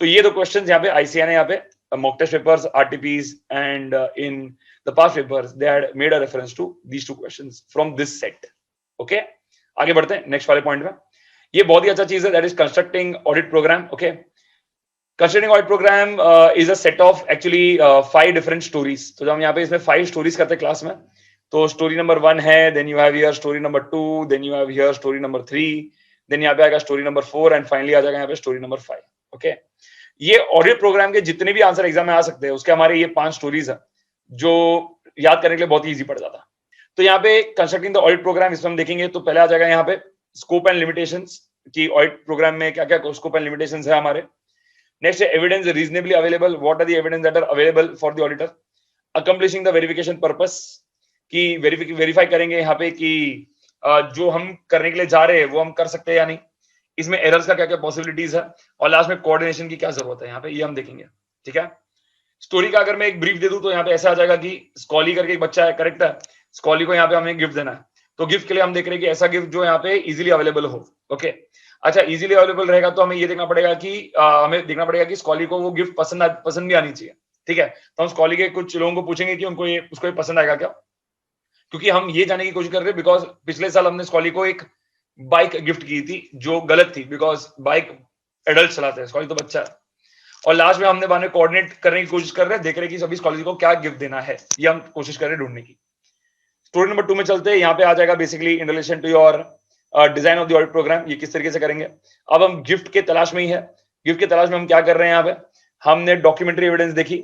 तो ये दो questions यहाँ पे ICAI ने यहाँ पे mock test papers, RTPs and in the past papers they had made a reference to these two questions from this set। okay, आगे बढ़ते हैं नेक्स्ट वाले पॉइंट में। ये बहुत ही अच्छा चीज है, that is constructing audit programme. Okay, constructing audit programme is a set of actually 5 different stories. तो जब हम यहाँ पे इसमें 5 स्टोरीज करते हैं क्लास में, तो स्टोरी नंबर 1 है, then you have here story number 2, then you have here story number 3, देन यहाँ पे आएगा स्टोरी नंबर 4 एंड फाइनली आ जाएगा यहाँ पे स्टोरी नंबर 5। ओके, ये ऑडिट प्रोग्राम के जितने भी आंसर एग्जाम में आ सकते हैं उसके हमारे ये 5 स्टोरीज है जो याद करने के लिए बहुत ही ईजी पड़ जाता है। तो यहाँ पे कंस्ट्रक्टिंग द ऑडिट प्रोग्राम, इसमें हम देखेंगे तो पहले आ जाएगा यहाँ पे स्कोप एंड लिमिटेशंस की ऑडिट प्रोग्राम में क्या क्या स्कोप एंड लिमिटेशंस है हमारे। नेक्स्ट है evidence reasonably available, what are the evidence that are available for the auditor. Accomplishing the verification purpose, की वेरीफाई करेंगे यहाँ पे कि जो हम करने के लिए जा रहे हैं वो हम कर सकते हैं या नहीं, इसमें एरर्स का क्या क्या पॉसिबिलिटीज है, और लास्ट में कोऑर्डिनेशन की क्या जरूरत है यहाँ पे, ये हम देखेंगे। ठीक है, स्टोरी का अगर मैं एक ब्रीफ दे दूं तो यहाँ पे ऐसा आ जाएगा कि स्कॉली करके एक बच्चा है, करेक्ट है, स्कॉली को यहाँ पे हमें गिफ्ट देना है, तो गिफ्ट के लिए हम देख रहे हैं कि ऐसा गिफ्ट जो यहाँ पे इजीली अवेलेबल हो। ओके, अच्छा इजीली अवेलेबल रहेगा तो हमें ये देखना पड़ेगा कि हमें देखना पड़ेगा कि स्कॉली को वो गिफ्ट पसंद भी आनी चाहिए। ठीक है, तो हम स्कॉली के कुछ लोगों को पूछेंगे कि उनको उसको ये पसंद आएगा क्या, क्योंकि हम ये जानने की कोशिश कर रहे हैं बिकॉज पिछले साल हमने स्कॉली को एक बाइक गिफ्ट की थी जो गलत थी, बिकॉज बाइक एडल्ट चलाते हैं, स्कॉली तो बच्चा है, और लास्ट में हमने बारे कोऑर्डिनेट करने की कोशिश कर रहे हैं, देख रहे हैं कि सभी स्कॉलर्स को क्या गिफ्ट देना है, ये हम कोशिश कर रहे हैं ढूंढने की। स्टोरी नंबर 2 में चलते हैं, यहाँ पे आ जाएगा basically in relation to your design of the audit programme, ये किस तरीके से करेंगे। अब हम गिफ्ट के तलाश में ही है, गिफ्ट के तलाश में हम क्या कर रहे हैं, यहाँ पे हमने डॉक्यूमेंट्री एविडेंस देखी,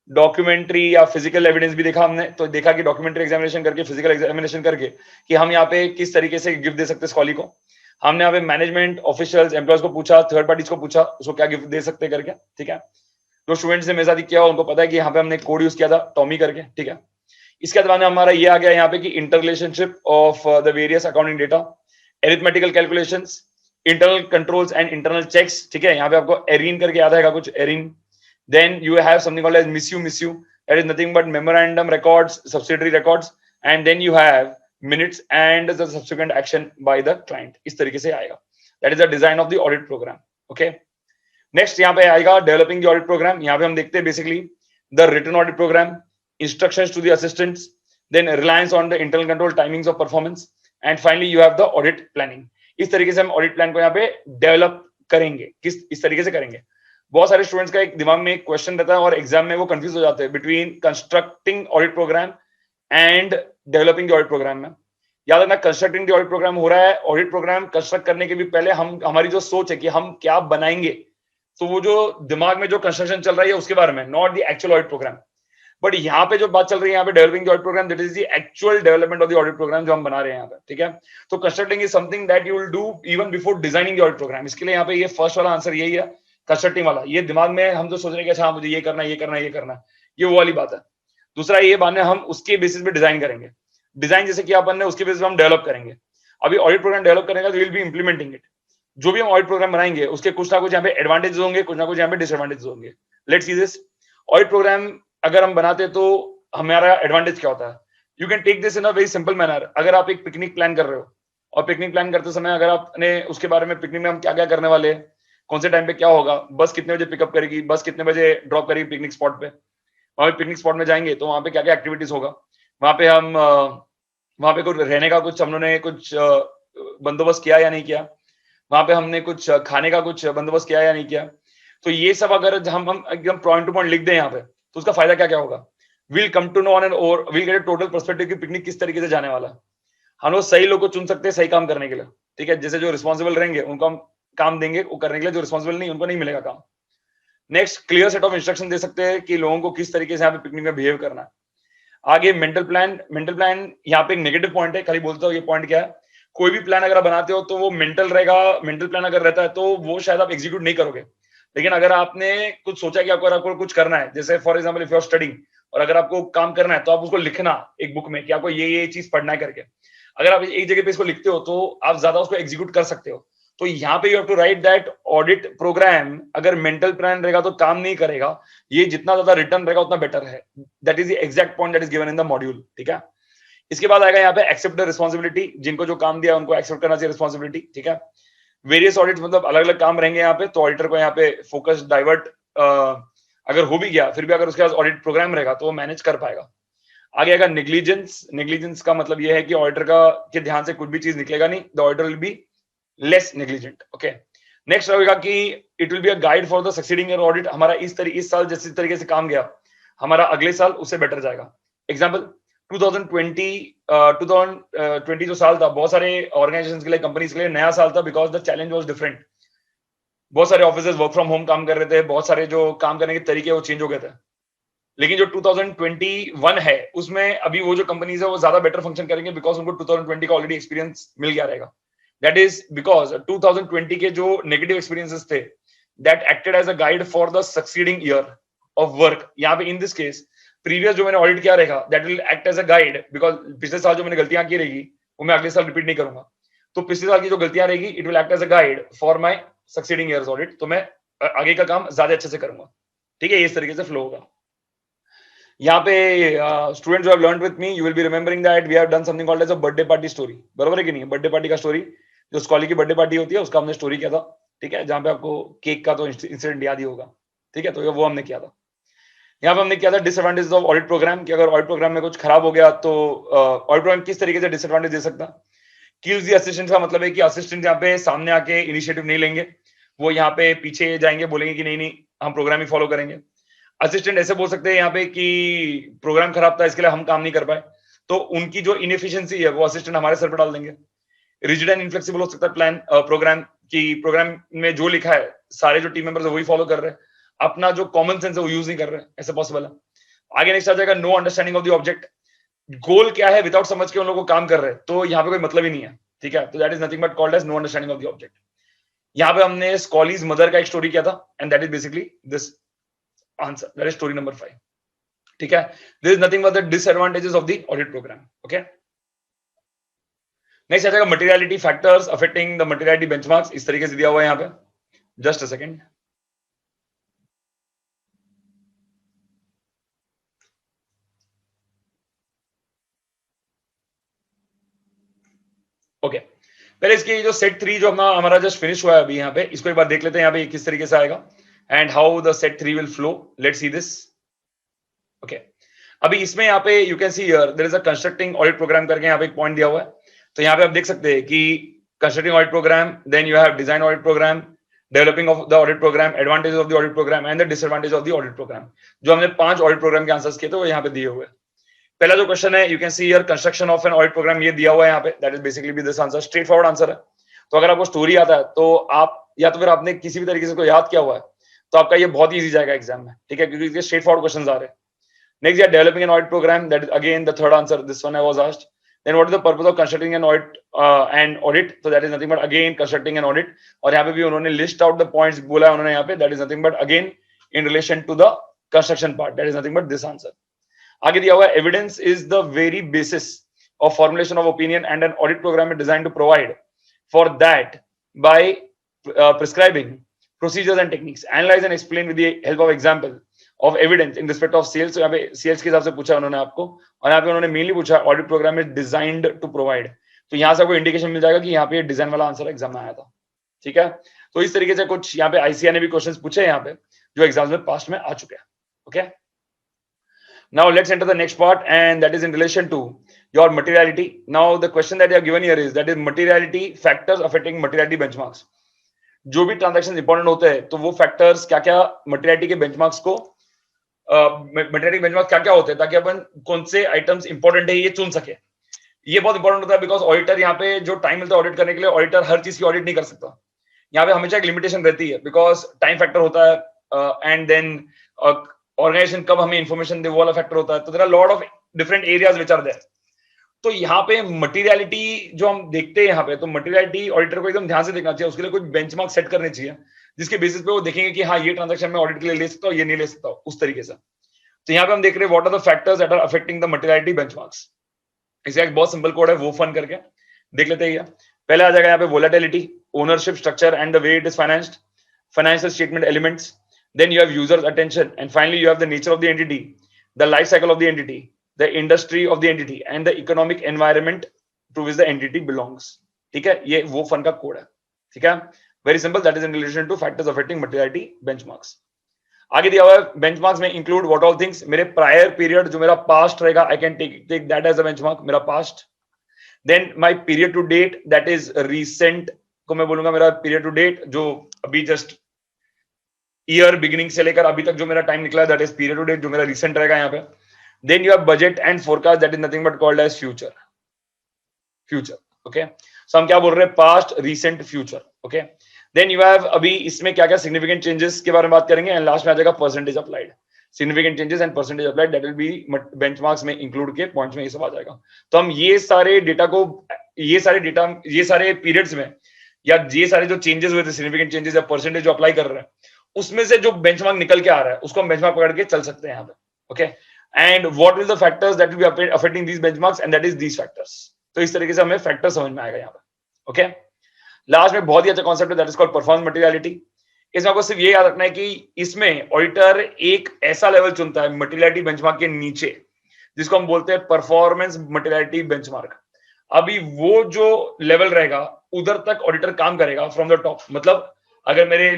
डॉक्यूमेंट्री या फिजिकल एविडेंस भी देखा हमने, तो देखा कि डॉक्यूमेंट्री एग्जामिनेशन करके, फिजिकल एग्जामिनेशन करके कि हम यहाँ पे किस तरीके से गिफ्ट दे सकते हैं स्कॉली को। हमने यहाँ पे मैनेजमेंट ऑफिशियल्स एम्प्लॉयज को पूछा, थर्ड पार्टीज को पूछा उसको क्या गिफ्ट दे सकते करके। ठीक है, जो स्टूडेंट्स ने मेरे साथ किया उनको पता है कि यहाँ पे हमने कोड यूज किया था टॉमी करके। ठीक है, इसके बाद हमारा ये आ गया यहाँ पे कि interrelationship of the various accounting data, arithmetical calculations, internal controls and internal checks. ठीक है, यहाँ पे आपको एरिन करके याद आएगा कुछ, एरिन। Then you have something called as मिसयू, that is nothing but memorandum records, subsidiary records, and then you have minutes and the subsequent action by the client. इस तरीके से आएगा, that is the design of the audit programme. Okay, next यहाँ पे आएगा developing the audit programme. यहाँ पे हम देखते हैं basically the written audit programme, instructions to the assistants, then reliance on the internal control, timings of performance, and finally you have the audit planning. इस तरीके से हम ऑडिट प्लान को यहाँ पे डेवलप करेंगे। इस तरीके से करेंगे। बहुत सारे स्टूडेंट्स का एक दिमाग में एक क्वेश्चन रहता है और एग्जाम में वो कंफ्यूज हो जाते हैं between constructing audit programme and developing the audit programme में। याद रखना, कंस्ट्रक्टिंग द ऑडिट प्रोग्राम हो रहा है, ऑडिट प्रोग्राम कंस्ट्रक्ट करने के भी पहले हमारी जो सोच है कि हम क्या बनाएंगे, तो वो जो दिमाग में जो कंस्ट्रक्शन चल रही है उसके बारे में, not the actual audit programme. But यहाँ पे जो बात चल रही है यहाँ पे developing the audit programme, that is the actual development of the audit programme जो हम बना रहे हैं यहाँ पे। ठीक है, तो constructing is something that you will do even before designing the audit programme. इसके लिए यहाँ पे ये फर्स्ट वाला आंसर यही है, कंस्ट्रक्टिंग वाला। ये दिमाग में हम तो सोच रहे हैं कि अच्छा मुझे ये करना है, ये करना है, ये करना है, ये वो वाली बात है। दूसरा ये बात है हम उसके बेसिस पे डिजाइन करेंगे, डिजाइन जैसे कि अपन ने उसके बेसिस पे हम डेवलप करेंगे। अभी ऑडिट प्रोग्राम डेवलप करेंगे तो विल बी इंप्लीमेंटिंग इट। जो भी हम ऑडिट प्रोग्राम बनाएंगे उसके कुछ ना कुछ यहाँ पे एडवांटेजेस होंगे, कुछ ना कुछ यहाँ पे डिसएडवांटेजेस होंगे। Let's see this. Audit program अगर हम बनाते हैं तो हमारा एडवांटेज क्या होता है? You can take this in a very simple manner. अगर आप एक पिकनिक प्लान कर रहे हो और पिकनिक प्लान करते समय अगर आपने उसके बारे में पिकनिक में हम क्या क्या करने वाले हैं, कौन से टाइम पे क्या होगा, बस कितने बजे पिकअप करेगी, बस कितने बजे ड्रॉप करेगी पिकनिक स्पॉट पे, वहां पे पिकनिक स्पॉट में जाएंगे तो वहां पे क्या क्या एक्टिविटीज होगा, वहां पे हम वहां पे कुछ रहने का कुछ हम लोगों ने कुछ बंदोबस्त किया या नहीं किया, वहां पे हमने कुछ खाने का कुछ बंदोबस्त किया या नहीं किया। तो ये सब अगर हम एकदम पॉइंट टू पॉइंट लिख दें यहाँ पे तो उसका फायदा क्या क्या होगा? Will come to know on an over, will get a total perspective कि पिकनिक किस तरीके से जाने वाला है। हम लोग सही लोग को चुन सकते हैं सही काम करने के लिए, ठीक है। जैसे जो रिस्पॉन्सिबल रहेंगे उनको हम काम देंगे वो करने के लिए, जो रिस्पॉन्सिबल नहीं उनको नहीं मिलेगा काम। Next, clear set of instruction दे सकते हैं कि लोगों को किस तरीके से यहाँ पे पिकनिक में बिहेव करना है। आगे मेंटल प्लान। मेंटल प्लान यहाँ पे एक नेगेटिव पॉइंट है, खाली बोलता हूँ ये पॉइंट क्या है। कोई भी प्लान अगर आप बनाते हो तो वो मेंटल रहेगा, मेंटल प्लान अगर रहता है तो वो शायद आप एग्जीक्यूट नहीं करोगे। लेकिन अगर आपने कुछ सोचा कि आपको कुछ करना है, जैसे for example if you are studying और अगर आपको काम करना है तो आप उसको लिखना एक बुक में कि आपको ये चीज पढ़ना है करके। अगर आप एक जगह पे इसको लिखते हो तो आप ज्यादा उसको एग्जीक्यूट कर सकते हो। तो यहाँ पे you have to write that audit program अगर मेंटल प्लान रहेगा तो काम नहीं करेगा, ये जितना ज्यादा रिटर्न रहेगा उतना बेटर है। That is the exact point that is given in the module, ठीक है। इसके बाद आएगा यहाँ पे एक्सेप्ट द रिस्पॉन्सिबिलिटी, जिनको जो काम दिया उनको एक्सेप्ट करना चाहिए रिस्पॉन्सिबिलिटी, ठीक है। वेरियस ऑडिट मतलब अलग अलग काम रहेंगे यहाँ पे, तो ऑडिटर को यहाँ पे फोकस डाइवर्ट अगर हो भी गया फिर भी अगर उसके पास ऑडिट प्रोग्राम रहेगा तो वो मैनेज कर पाएगा। आगे आएगा नेग्लिजेंस। नेग्लिजेंस का मतलब ये है कि ऑडिटर का के ध्यान से कुछ भी चीज निकलेगा नहीं, the auditor will be less negligent, okay. Next रहेगा कि it will be a guide for the succeeding year audit. हमारा इस साल जिस तरीके से काम गया हमारा अगले साल उससे बेटर जाएगा। एग्जांपल 2020 जो साल था बहुत सारे ऑर्गेनाइजेशन के लिए, कंपनीज के लिए नया साल था, because the challenge was different. बहुत सारे ऑफिसर्स वर्क फ्रॉम होम काम कर रहे थे, बहुत सारे जो काम करने के तरीके वो चेंज हो गए थे। लेकिन जो 2021 है उसमें अभी वो जो कंपनीज है वो ज्यादा बेटर फंक्शन करेंगे बिकॉज उनको 2020 का ऑलरेडी एक्सपीरियंस मिल गया रहेगा। दैट इज बिकॉज 2020 के जो नेगेटिव एक्सपीरियंसेस थे that acted as a guide for the succeeding year of work. यहाँ पे इन दिस केस प्रीवियस जो मैंने ऑडिट किया रहेगा that will act as a guide, because पिछले साल जो मैंने गलतियां की रहेगी वो मैं अगले साल रिपीट नहीं करूंगा। तो पिछले साल की जो गलतियां रहेगी it will act as a guide for my succeeding years audit, तो मैं आगे का काम ज्यादा अच्छे से करूंगा, ठीक है। इस तरीके से फ्लो होगा। यहाँ पे students have learned with me, you will be remembering that we have done something called as a birthday party story. बराबर है कि नहीं? बर्थडे पार्टी का स्टोरी, जो स्कॉली की बर्थडे पार्टी होती है उसका हमने स्टोरी किया था, ठीक है। जहाँ पे आपको केक का तो इंसिडेंट याद ही होगा, ठीक है। तो वो हमने किया था। यहाँ पे हमने किया था डिसएडवांटेज ऑफ ऑडिट प्रोग्राम, कि अगर ऑडिट प्रोग्राम में कुछ खराब हो गया तो ऑडिट प्रोग्राम किस तरीके से डिसएडवांटेज दे सकता। किल्स द असिस्टेंट का मतलब है कि असिस्टेंट यहाँ पे सामने आके इनिशिएटिव नहीं लेंगे, वो यहाँ पे पीछे जाएंगे, बोलेंगे कि नहीं नहीं हम प्रोग्राम ही फॉलो करेंगे। असिस्टेंट ऐसे बोल सकते हैं यहाँ पे कि प्रोग्राम खराब था इसके लिए हम काम नहीं कर पाए, तो उनकी जो इनएफिशिएंसी है वो असिस्टेंट हमारे सर पर डाल देंगे। रिजिड एंड इनफ्लेक्सिबल हो सकता है प्लान प्रोग्राम, की प्रोग्राम में जो लिखा है सारे जो टीम मेंबर्स है वही फॉलो कर रहे हैं, अपना जो कॉमन सेंस है वो यूज नहीं कर रहे हैं, ऐसे पॉसिबल है। आगे नेक्स्ट आ जाएगा no understanding of the object. Goal क्या है विदाउट समझ के उन लोगों को काम कर रहे हैं, तो यहाँ पे कोई मतलब ही नहीं है, ठीक है। तो that is nothing but called as no understanding of the object. यहाँ पे हमने स्कॉलीज मदर का एक स्टोरी किया था and that is basically this answer, that is story number 5, ठीक है। This is nothing but the disadvantages of the audit programme, okay. Next आ जाएगा materiality factors affecting the materiality benchmarks, इस तरीके से दिया हुआ है यहाँ पे, जस्ट अ सेकंड। ओके, पहले इसकी जो सेट 3 जो अपना हमारा जस्ट फिनिश हुआ है अभी यहाँ पे, इसको एक बार देख लेते हैं यहाँ पे किस तरीके से आएगा and how the set 3 will flow. Let's see this, okay. अभी इसमें यहाँ पे you can see here there is a constructing audit program करके यहाँ पे एक पॉइंट दिया हुआ है। तो यहाँ पे आप देख सकते हैं कि constructing audit program, then you have design audit program, developing of the audit program, advantage of the audit programme and the disadvantage of the audit programme. जो हमने 5 ऑडिट प्रोग्राम के आंसर्स किए थे वो यहाँ पे दिए हुए हैं। पहला जो क्वेश्चन है you can see here construction of an audit programme, ये दिया हुआ है यहाँ पे, that is basically be this answer, straight forward answer है। तो अगर आपको स्टोरी आता है तो आप या तो फिर आपने किसी भी तरीके से को याद किया हुआ है तो आपका ये बहुत इजी जाएगा एग्जाम में, ठीक है, क्योंकि इसके स्ट्रेट फॉरवर्ड क्वेश्चन आ रहे हैं। Next, you are developing an audit program. That is again the third answer. This one I was asked. Then, what is the purpose of constructing an audit? So that is nothing but again constructing an audit. और यहाँ पे भी उन्होंने list out the points बोला है उन्होंने यहाँ पे. That is nothing but again in relation to the construction part. That is nothing but this answer. आगे दिया हुआ evidence is the very basis of formulation of opinion and an audit program is designed to provide for that by prescribing procedures and techniques, analyze and explain with the help of example of evidence in respect of sales. तो यहाँ पे sales के हिसाब से पूछा उन्होंने आपको, और यहाँ पे उन्होंने mainly पूछा audit program is designed to provide. तो यहाँ से आपको इंडिकेशन मिल जाएगा कि यहाँ पे डिजाइन वाला आंसर एग्जाम में आया था. ठीक है, तो इस तरीके से कुछ यहाँ पे आईसीआई ने भी क्वेश्चंस पूछे यहाँ पे जो एग्जाम्स में पास्ट में आ चुके हैं. Okay, now let's enter the next part, and that is in relation to your materiality. Now the question that you are given here is that is materiality factors affecting materiality benchmarks. जो भी transaction important होते हैं तो वो factors क्या क्या materiality के benchmarks को मटेरियलिटी बेंचमार्क क्या क्या होते हैं ताकि अपन कौन से आइटम्स इंपॉर्टेंट है ये चुन सके. ये बहुत इंपॉर्टेंट होता है बिकॉज ऑडिटर यहाँ पे जो टाइम मिलता है ऑडिट करने के लिए, ऑडिटर हर चीज की ऑडिट नहीं कर सकता. यहाँ पे हमेशा एक लिमिटेशन रहती है बिकॉज टाइम फैक्टर होता है एंड देन ऑर्गेनाइजेशन कब हमें इंफॉर्मेशन दे वो वाला फैक्टर होता है. तो there are lot of different areas which are there. तो यहाँ पे मटेरियलिटी जो हम देखते हैं यहाँ पे, तो मटेरियलिटी ऑडिटर को एकदम ध्यान से देखना चाहिए. उसके लिए कुछ बेंचमार्क सेट करने चाहिए जिसके बेसिस पे वो देखेंगे कि हाँ ये ट्रांजैक्शन में ऑडिट के लिए ले सकता हूँ, ये नहीं ले सकता हूँ, उस तरीके से. तो यहाँ पे हम देख रहे हैं what are the factors that are affecting the materiality benchmarks. इसका एक बहुत सिंपल कोड है, वो फन करके देख लेते हैं. पहले आ जाएगा यहाँ पे volatility, ownership structure and the way it is financed, financial statement elements. Then you have users attention, and finally you have the nature of the entity, the life cycle of the entity, the industry of the entity, and the economic environment to which the entity belongs. ठीक है, ये वो fun का code है. ठीक है, very simple. That is in relation to factors affecting materiality benchmarks. आगे दिया हुआ है बेंचमार्क्स में इंक्लूड व्हाट ऑल थिंग्स. मेरे प्रायर पीरियड जो मेरा पास्ट रहेगा, I can take that as a benchmark, मेरा past. Then my period to date, that is recent को मैं बोलूंगा मेरा पीरियड टू डेट जो अभी जस्ट ईयर बिगिनिंग से लेकर अभी तक जो मेरा टाइम निकला, that is period to date जो मेरा रिसेंट रहेगा यहाँ पे. Then you have budget and forecast, that is nothing but called as future. Future, okay. सो हम क्या बोल रहे हैं, past, recent, future. Okay, then you have अभी इसमें क्या क्या सिग्निफिकेंट चेंजेस के बारे में बात करेंगे, एंड लास्ट में आ जाएगा percentage applied. Significant changes and percentage applied that will B benchmarks में इंक्लूड के पॉइंट्स में ये सब आ जाएगा. तो हम ये सारे डेटा को, ये सारे पीरियड्स में या ये सारे जो चेंजेस हुए थे, सिग्निफिकेंट चेंजेस या परसेंटेज जो अप्लाई कर रहे हैं, उसमें से जो बेंचमार्क निकल के आ रहा है उसको हम बेंचमार्क पकड़ के चल सकते हैं यहाँ पे. Okay, and what will the factors that will be affecting these benchmarks, and that is these factors. तो इस तरीके से हमें फैक्टर समझ में आएगा यहाँ पे. ओके, लास्ट में बहुत ही अच्छा कॉन्सेप्ट है, that is called performance materiality. इसमें आपको सिर्फ ये याद रखना है कि इसमें ऑडिटर एक ऐसा लेवल चुनता है मटेरियलिटी बेंचमार्क के नीचे जिसको हम बोलते हैं परफॉर्मेंस मटेरियलिटी बेंचमार्क. अभी वो जो लेवल रहेगा उधर तक ऑडिटर काम करेगा फ्रॉम द टॉप. मतलब अगर मेरे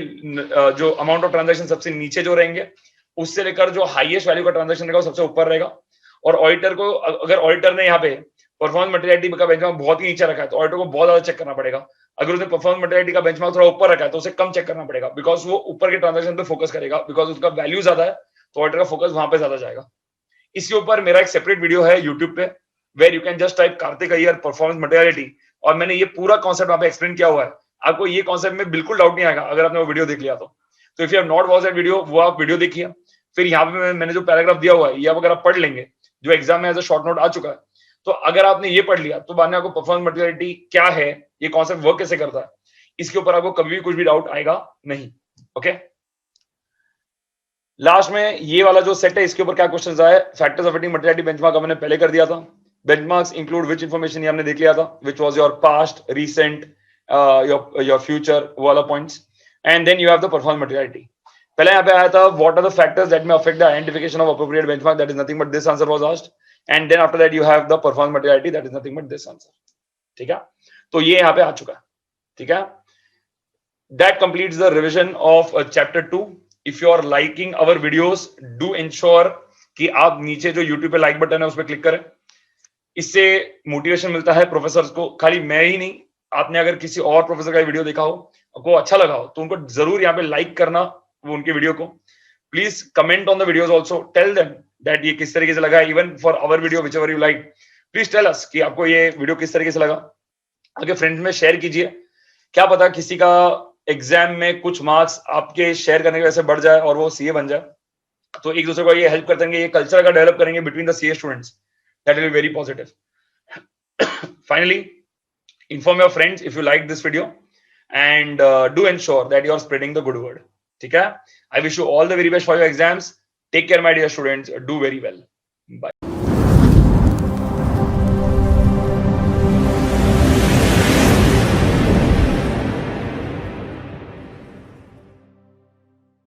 जो अमाउंट ऑफ ट्रांजैक्शन सबसे नीचे जो रहेंगे उससे लेकर जो हाईएस्ट वैल्यू का ट्रांजैक्शन रहेगा वो सबसे ऊपर रहेगा. और ऑडिटर को, अगर ऑडिटर ने यहाँ पे परफॉर्मेंस मटेरियलिटी का बेंचमार्क बहुत ही नीचे रखा है तो ऑडिटर को बहुत ज्यादा चेक करना पड़ेगा. अगर उसने परफॉर्मेंस मटेरियलिटी का बेंचमार्क थोड़ा ऊपर रखा है तो उसे कम चेक करना पड़ेगा, बिकॉज वो ऊपर के ट्रांजैक्शन पे फोकस करेगा, बिकॉज उसका वैल्यू ज्यादा है तो ऑडिटर का फोकस वहां पे ज्यादा जाएगा. इसके ऊपर मेरा एक सेपरेट वीडियो है यूट्यूब पे, where you can just type Karthik Iyer performance materiality, और मैंने ये पूरा कॉन्सेप्ट वहां पे एक्सप्लेन किया हुआ है. आपको ये कॉन्सेप्ट में बिल्कुल डाउट नहीं आएगा अगर आपने वो वीडियो देख लिया तो if you have not watch that video, वो आप वीडियो देखिए. फिर यहाँ पे मैंने जो पैराग्राफ दिया हुआ है ये आप अगर आप पढ़ लेंगे, जो एग्जाम में एज अ शॉर्ट नोट आ चुका है, तो अगर आपने ये पढ़ लिया तो बाद में आपको परफॉर्मेंस मटेरियलिटी क्या है, ये कॉन्सेप्ट वर्क कैसे करता है, इसके ऊपर आपको कभी भी कुछ भी डाउट आएगा नहीं. ओके, लास्ट में ये वाला जो सेट है इसके ऊपर क्या क्वेश्चन आए, फैक्टर्स अफेक्टिंग मटेरियलिटी बेंचमार्क हमने पहले कर दिया था. बेंचमार्क्स इंक्लूड विच इंफॉर्मेशन, ये हमने देख लिया था, which was your past, recent, your future, वो वाला points. And then you have the performance materiality. पहले यहाँ पे आया था what are the factors that may affect the identification of appropriate benchmark, that is nothing but this answer was asked. And then after that you have the performance materiality, that is nothing but this answer. ठीक है, तो ये यहाँ पे आ चुका है. ठीक है, that completes the revision of chapter 2. If you are liking our videos, do ensure कि आप नीचे जो YouTube पे like बटन है उस पर क्लिक करें. इससे मोटिवेशन मिलता है प्रोफेसर को. खाली मैं ही नहीं, आपने अगर किसी और प्रोफेसर का वीडियो देखा हो, आपको अच्छा लगा हो, तो उनको जरूर यहाँ पे लाइक करना वो उनके वीडियो को. Please comment on the videos also, tell them that ये किस तरीके से लगा. Even for our video whichever you like, please tell us कि आपको ये वीडियो किस तरीके से लगा. आगे फ्रेंड्स में शेयर कीजिए, क्या पता किसी का एग्जाम में कुछ मार्क्स आपके शेयर करने की वजह से बढ़ जाए और वो सीए बन जाए. तो एक दूसरे को ये हेल्प करते हैं, ये कल्चर का डेवलप करेंगे between the CA students, that will be very positive. Finally, inform your friends if you like this video, and do ensure that you are spreading the good word. ठीक है, I wish you all the very best for your exams. Take care my dear students, do very well. Bye.